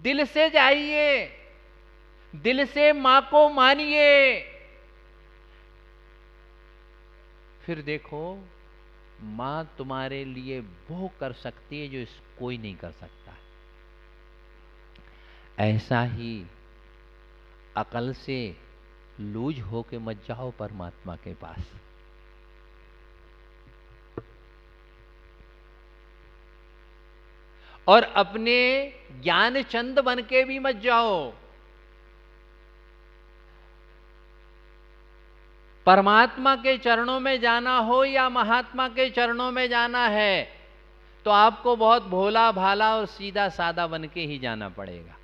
दिल से जाइए, दिल से मां को मानिए, फिर देखो मां तुम्हारे लिए वो कर सकती है जो कोई नहीं कर सकता। ऐसा ही अकल से लूज होके मत जाओ परमात्मा के पास। और अपने ज्ञान चंद बन के भी मत जाओ। परमात्मा के चरणों में जाना हो या महात्मा के चरणों में जाना है तो आपको बहुत भोला भाला और सीधा सादा बन के ही जाना पड़ेगा।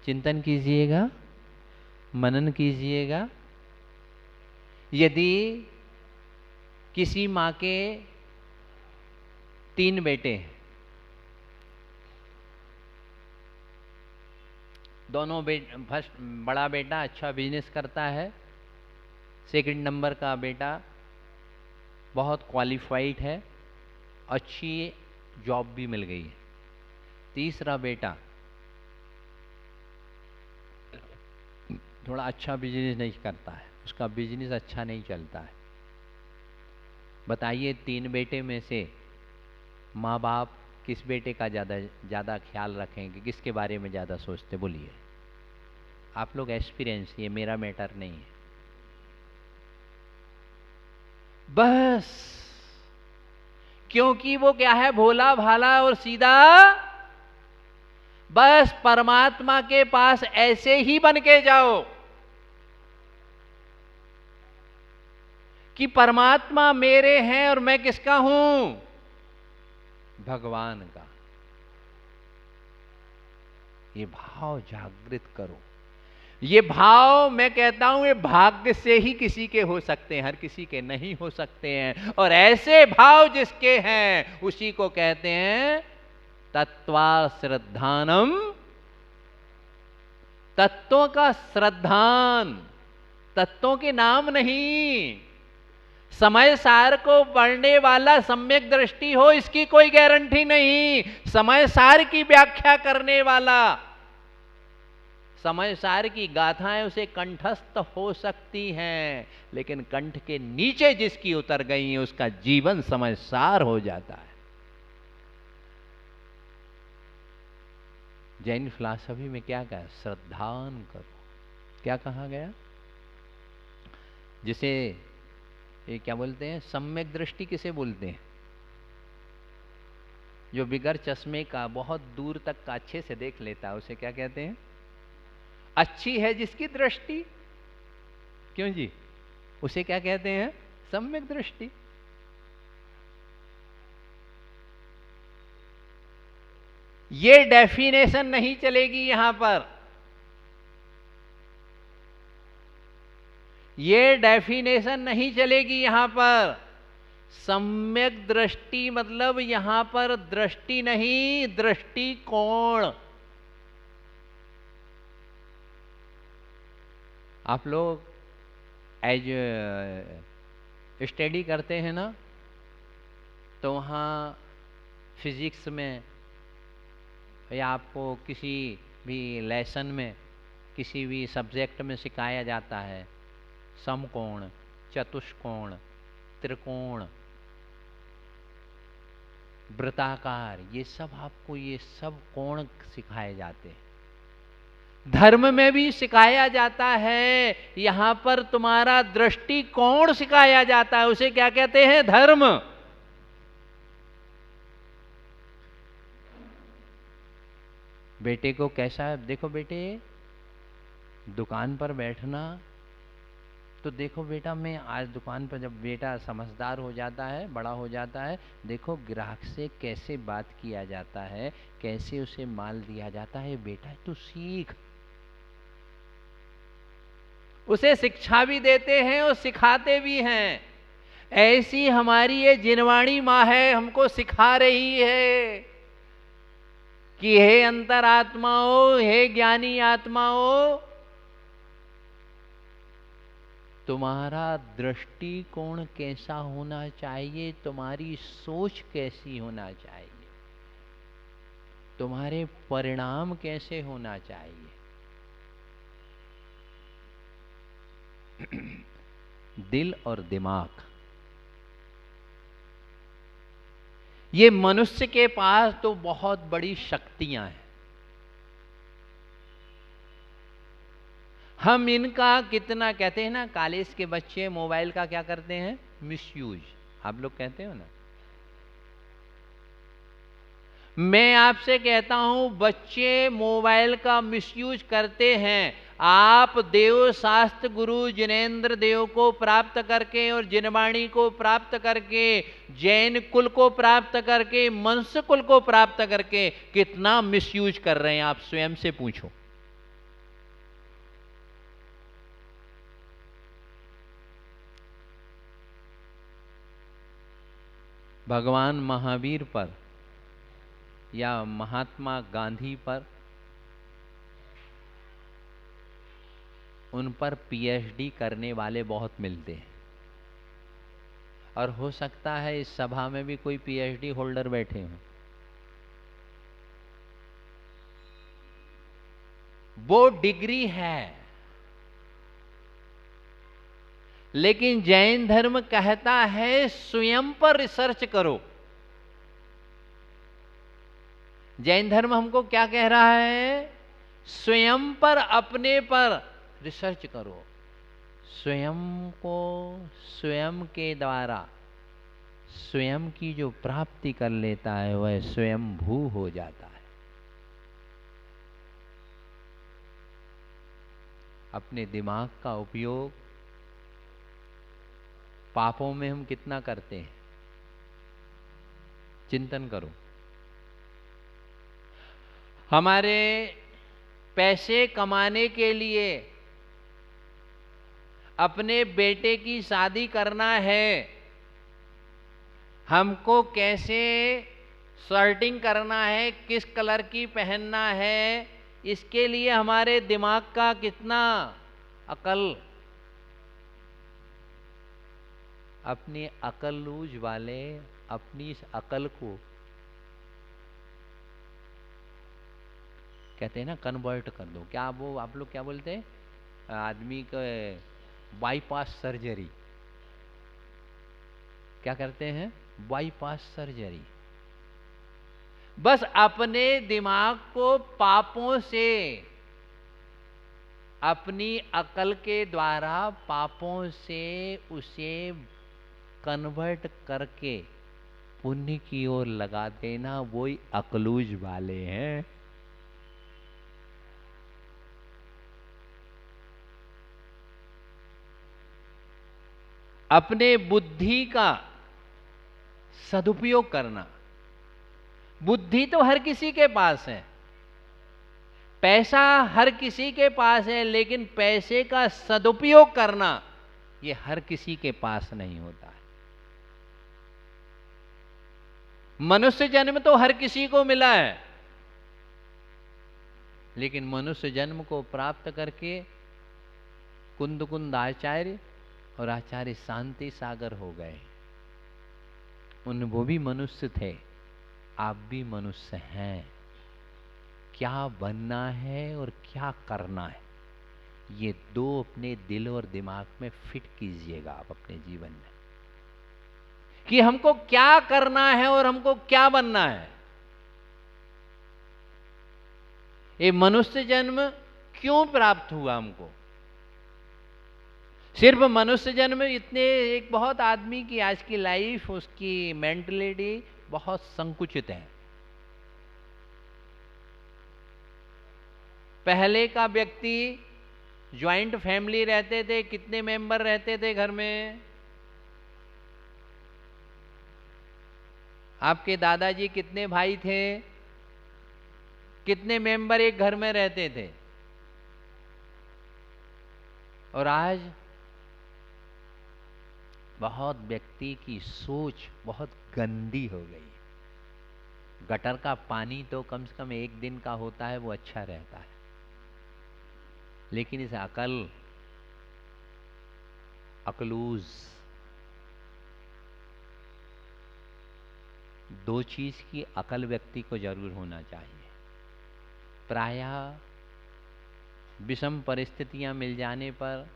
चिंतन कीजिएगा, मनन कीजिएगा। यदि किसी मां के 3 बेटे हैं, दोनों फर्स्ट बड़ा बेटा अच्छा बिजनेस करता है, सेकंड नंबर का बेटा बहुत क्वालिफाइड है, अच्छी जॉब भी मिल गई है, तीसरा बेटा थोड़ा अच्छा बिजनेस नहीं करता है, उसका बिजनेस अच्छा नहीं चलता है। बताइए 3 बेटे में से माँ बाप किस बेटे का ज़्यादा ख्याल रखेंगे, किसके बारे में ज़्यादा सोचते? बोलिए आप लोग, एक्सपीरियंस, ये मेरा मैटर नहीं है। बस क्योंकि वो क्या है, भोला भाला और सीधा। बस परमात्मा के पास ऐसे ही बन के जाओ कि परमात्मा मेरे हैं और मैं किसका हूं? भगवान का। ये भाव जागृत करो। ये भाव मैं कहता हूं ये भाग्य से ही किसी के हो सकते हैं, हर किसी के नहीं हो सकते हैं। और ऐसे भाव जिसके हैं उसी को कहते हैं तत्वा श्रद्धानम। तत्वों का श्रद्धान, तत्वों के नाम नहीं। समय सार को पढ़ने वाला सम्यक दृष्टि हो इसकी कोई गारंटी नहीं। समय सार की व्याख्या करने वाला, समय सार की गाथाएं उसे कंठस्थ हो सकती हैं, लेकिन कंठ के नीचे जिसकी उतर गई है उसका जीवन समय सार हो जाता है। जैन फिलॉसफी में क्या कहा? श्रद्धान करो। क्या कहा गया? जिसे ये क्या बोलते हैं, सम्यक दृष्टि किसे बोलते हैं? जो बिगर चश्मे का बहुत दूर तक का अच्छे से देख लेता है उसे क्या कहते हैं? अच्छी है जिसकी दृष्टि। क्यों जी? उसे क्या कहते हैं? सम्यक दृष्टि। ये डेफिनेशन नहीं चलेगी यहां पर। ये डेफिनेशन नहीं चलेगी यहां पर। सम्यक दृष्टि मतलब यहां पर दृष्टि नहीं, दृष्टिकोण। आप लोग एज स्टडी करते हैं ना, तो वहाँ फिजिक्स में या आपको किसी भी लेसन में, किसी भी सब्जेक्ट में सिखाया जाता है समकोण, चतुष्कोण, त्रिकोण, वृत्ताकार, ये सब आपको ये सब कोण सिखाए जाते हैं। धर्म में भी सिखाया जाता है। यहां पर तुम्हारा दृष्टिकोण सिखाया जाता है, उसे क्या कहते हैं? धर्म। बेटे को कैसा, देखो बेटे दुकान पर बैठना, तो देखो बेटा मैं आज दुकान पर, जब बेटा समझदार हो जाता है, बड़ा हो जाता है, देखो ग्राहक से कैसे बात किया जाता है, कैसे उसे माल दिया जाता है, बेटा तू सीख। उसे शिक्षा भी देते हैं और सिखाते भी हैं। ऐसी हमारी ये जिनवाणी माँ है, हमको सिखा रही है कि हे अंतरात्माओं, हे ज्ञानी आत्माओं, तुम्हारा दृष्टिकोण कैसा होना चाहिए, तुम्हारी सोच कैसी होना चाहिए। तुम्हारे परिणाम कैसे होना चाहिए। दिल और दिमाग, ये मनुष्य के पास तो बहुत बड़ी शक्तियां हैं। हम इनका कितना, कहते हैं ना कॉलेज के बच्चे मोबाइल का क्या करते हैं, मिसयूज, आप लोग कहते हो ना। मैं आपसे कहता हूं बच्चे मोबाइल का मिसयूज करते हैं। आप देव शास्त्र गुरु जिनेंद्र देव को प्राप्त करके और जिनवाणी को प्राप्त करके, जैन कुल को प्राप्त करके, मनुष्य कुल को प्राप्त करके कितना मिसयूज कर रहे हैं, आप स्वयं से पूछो। भगवान महावीर पर या महात्मा गांधी पर, उन पर पीएचडी करने वाले बहुत मिलते हैं। और हो सकता है इस सभा में भी कोई पीएचडी होल्डर बैठे हों। वो डिग्री है, लेकिन जैन धर्म कहता है स्वयं पर रिसर्च करो। जैन धर्म हमको क्या कह रहा है, स्वयं पर, अपने पर रिसर्च करो। स्वयं को स्वयं के द्वारा स्वयं की जो प्राप्ति कर लेता है वह स्वयं भू हो जाता है। अपने दिमाग का उपयोग पापों में हम कितना करते हैं, चिंतन करो। हमारे पैसे कमाने के लिए अपने बेटे की शादी करना है, हमको कैसे शर्टिंग करना है, किस कलर की पहनना है, इसके लिए हमारे दिमाग का कितना अकल, अपनी अकलूज वाले अपनी इस अकल को कहते हैं ना कन्वर्ट कर दो। क्या वो आप लोग क्या बोलते हैं, आदमी को बाईपास सर्जरी, क्या करते हैं, बाईपास सर्जरी। बस अपने दिमाग को पापों से, अपनी अकल के द्वारा पापों से उसे कन्वर्ट करके पुण्य की ओर लगा देना, वही अकलूज वाले हैं। अपने बुद्धि का सदुपयोग करना। बुद्धि तो हर किसी के पास है, पैसा हर किसी के पास है, लेकिन पैसे का सदुपयोग करना ये हर किसी के पास नहीं होता है। मनुष्य जन्म तो हर किसी को मिला है, लेकिन मनुष्य जन्म को प्राप्त करके कुंद कुंद आचार्य और आचार्य शांति सागर हो गए। वो भी मनुष्य थे, आप भी मनुष्य हैं। क्या बनना है और क्या करना है, ये दो अपने दिल और दिमाग में फिट कीजिएगा आप अपने जीवन में, कि हमको क्या करना है और हमको क्या बनना है। ये मनुष्य जन्म क्यों प्राप्त हुआ हमको? सिर्फ मनुष्य जन्म इतने, एक बहुत आदमी की आज की लाइफ, उसकी मेंटलिटी बहुत संकुचित है। पहले का व्यक्ति ज्वाइंट फैमिली रहते थे, कितने मेंबर रहते थे घर में? आपके दादाजी कितने भाई थे? कितने मेंबर एक घर में रहते थे? और आज बहुत व्यक्ति की सोच बहुत गंदी हो गई। गटर का पानी तो कम से कम एक दिन का होता है, वो अच्छा रहता है, लेकिन इस अकलूज, दो चीज की अकल व्यक्ति को जरूर होना चाहिए। प्रायः विषम परिस्थितियां मिल जाने पर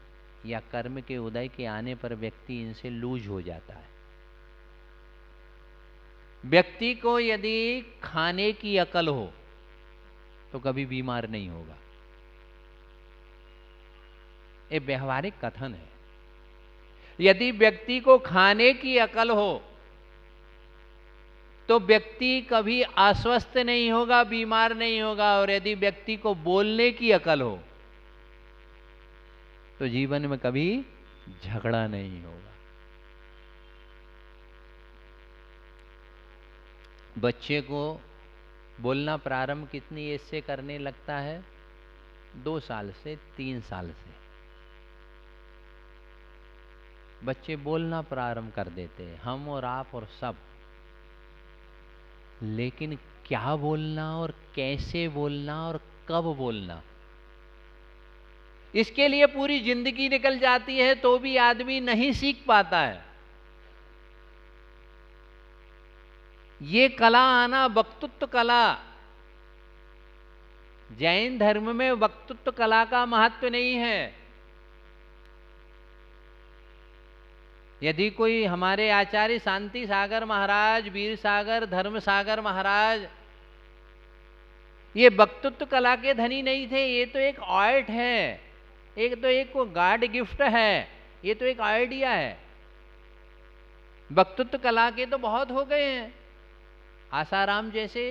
या कर्म के उदय के आने पर व्यक्ति इनसे लूज हो जाता है। व्यक्ति को यदि खाने की अकल हो तो कभी बीमार नहीं होगा। ये व्यवहारिक कथन है। यदि व्यक्ति को खाने की अकल हो तो व्यक्ति कभी अस्वस्थ नहीं होगा, बीमार नहीं होगा। और यदि व्यक्ति को बोलने की अकल हो तो जीवन में कभी झगड़ा नहीं होगा। बच्चे को बोलना प्रारंभ कितनी एज से करने लगता है? 2 साल से 3 साल से बच्चे बोलना प्रारंभ कर देते हैं, हम और आप और सब। लेकिन क्या बोलना और कैसे बोलना और कब बोलना, इसके लिए पूरी जिंदगी निकल जाती है तो भी आदमी नहीं सीख पाता है। ये कला आना, वक्तृत्व कला, जैन धर्म में वक्तृत्व कला का महत्व नहीं है। यदि कोई हमारे आचार्य शांति सागर महाराज, वीर सागर, धर्म सागर महाराज ये वक्तृत्व कला के धनी नहीं थे। ये तो एक आर्ट है, एक गॉड गिफ्ट है, ये तो एक आइडिया है। वक्तृत्व कला के तो बहुत हो गए हैं, आसाराम जैसे,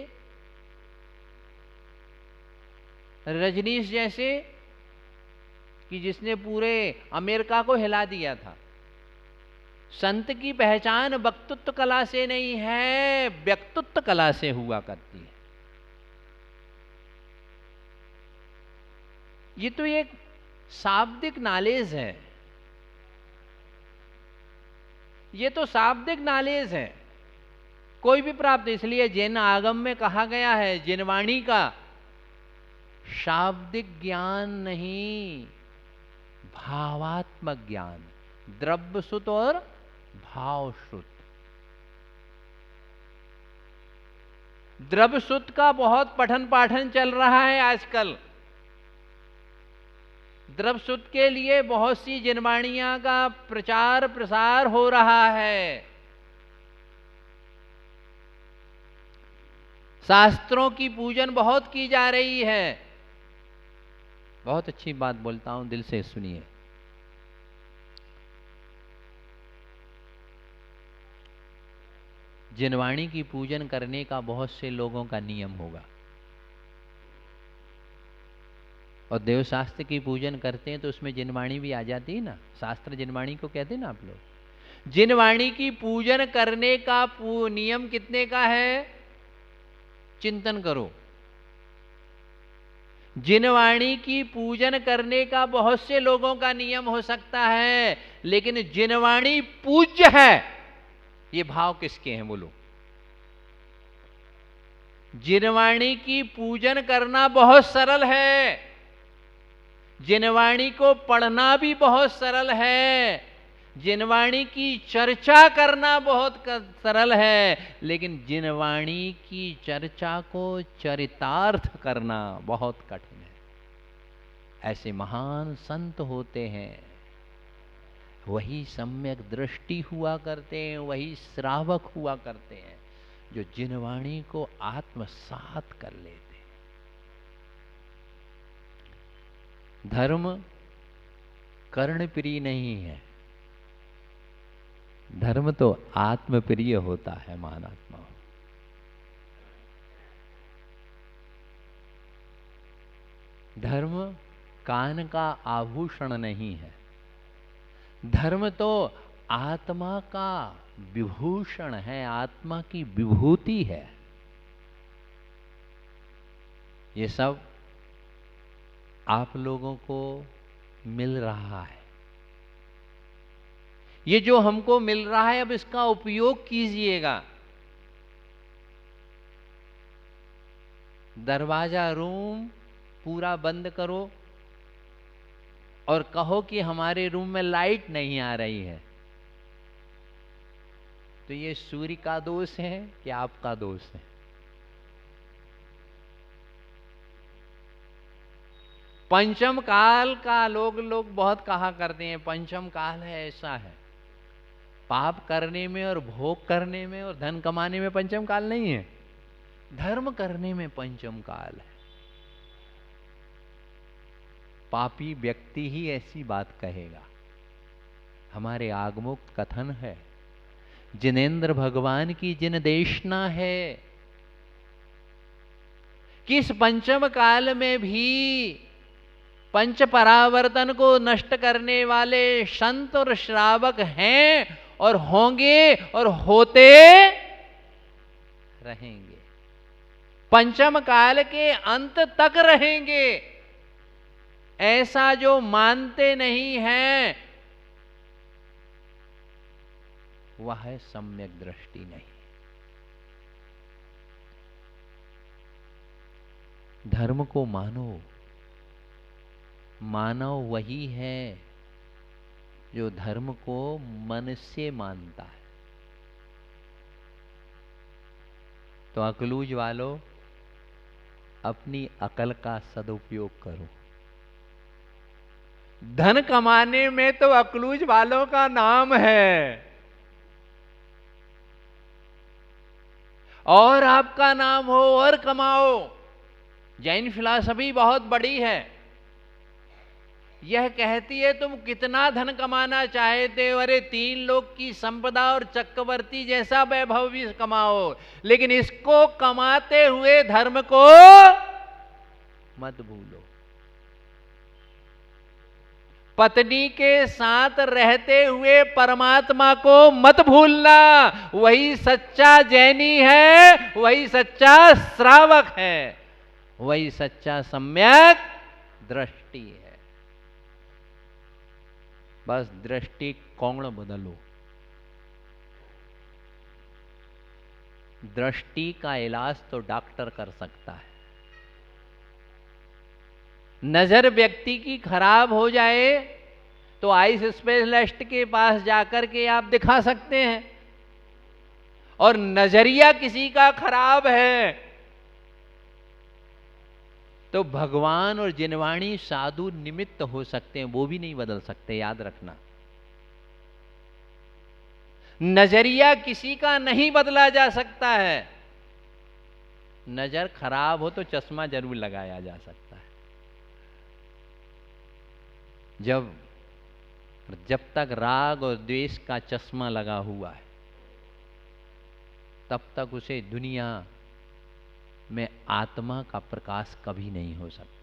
रजनीश जैसे, कि जिसने पूरे अमेरिका को हिला दिया था। संत की पहचान वक्तृत्व कला से नहीं है, व्यक्तित्व कला से हुआ करती है। ये तो एक शाब्दिक नॉलेज है, ये तो शाब्दिक नॉलेज है, कोई भी प्राप्त। इसलिए जैन आगम में कहा गया है, जिनवाणी का शाब्दिक ज्ञान नहीं, भावात्मक ज्ञान, द्रव्य सुत और भाव सुत। द्रव्य सुत का बहुत पठन पाठन चल रहा है आजकल। द्रव्य सुत के लिए बहुत सी जिनवाणियां का प्रचार प्रसार हो रहा है। शास्त्रों की पूजन बहुत की जा रही है। बहुत अच्छी बात बोलता हूं, दिल से सुनिए। जिनवाणी की पूजन करने का बहुत से लोगों का नियम होगा, और देवशास्त्र की पूजन करते हैं तो उसमें जिनवाणी भी आ जाती है ना। शास्त्र जिनवाणी को कहते हैं ना आप लोग। जिनवाणी की पूजन करने का नियम कितने का है? चिंतन करो। जिनवाणी की पूजन करने का बहुत से लोगों का नियम हो सकता है, लेकिन जिनवाणी पूज्य है, ये भाव किसके हैं बोलो? जिनवाणी की पूजन करना बहुत सरल है, जिनवाणी को पढ़ना भी बहुत सरल है, जिनवाणी की चर्चा करना बहुत सरल है, लेकिन जिनवाणी की चर्चा को चरितार्थ करना बहुत कठिन है। ऐसे महान संत होते हैं, वही सम्यक दृष्टि हुआ करते हैं, वही श्रावक हुआ करते हैं, जो जिनवाणी को आत्मसात कर लेते। धर्म कर्णप्रिय नहीं है, धर्म तो आत्मप्रिय होता है महात्मा। धर्म कान का आभूषण नहीं है, धर्म तो आत्मा का विभूषण है, आत्मा की विभूति है। ये सब आप लोगों को मिल रहा है। ये जो हमको मिल रहा है, अब इसका उपयोग कीजिएगा। दरवाजा रूम पूरा बंद करो और कहो कि हमारे रूम में लाइट नहीं आ रही है, तो ये सूर्य का दोष है कि आपका दोष है? पंचम काल का लोग बहुत कहा करते हैं, पंचम काल है, ऐसा है। पाप करने में और भोग करने में और धन कमाने में पंचम काल नहीं है, धर्म करने में पंचम काल है। पापी व्यक्ति ही ऐसी बात कहेगा। हमारे आगमुक्त कथन है, जिनेंद्र भगवान की जिन देशना है कि इस पंचम काल में भी पंच परावर्तन को नष्ट करने वाले संत और श्रावक हैं और होंगे और होते रहेंगे, पंचम काल के अंत तक रहेंगे। ऐसा जो मानते नहीं हैं वह है सम्यक दृष्टि नहीं। धर्म को मानो, मानव वही है जो धर्म को मन से मानता है। तो अकलूज वालों, अपनी अकल का सदुपयोग करो। धन कमाने में तो अकलूज वालों का नाम है, और आपका नाम हो और कमाओ। जैन फिलॉसफी बहुत बड़ी है, यह कहती है तुम कितना धन कमाना चाहते हो, अरे 3 लोक की संपदा और चक्रवर्ती जैसा वैभव भी कमाओ, लेकिन इसको कमाते हुए धर्म को मत भूलो। पत्नी के साथ रहते हुए परमात्मा को मत भूलना। वही सच्चा जैनी है, वही सच्चा श्रावक है, वही सच्चा सम्यक दृष्टि है। बस दृष्टि कोण बदलो। दृष्टि का इलाज तो डॉक्टर कर सकता है। नजर व्यक्ति की खराब हो जाए तो आइस स्पेशलिस्ट के पास जाकर के आप दिखा सकते हैं, और नजरिया किसी का खराब है तो भगवान और जिनवाणी साधु निमित्त हो सकते हैं, वो भी नहीं बदल सकते, याद रखना। नजरिया किसी का नहीं बदला जा सकता है। नजर खराब हो तो चश्मा जरूर लगाया जा सकता है। जब तक राग और द्वेष का चश्मा लगा हुआ है, तब तक उसे दुनिया में आत्मा का प्रकाश कभी नहीं हो सकता।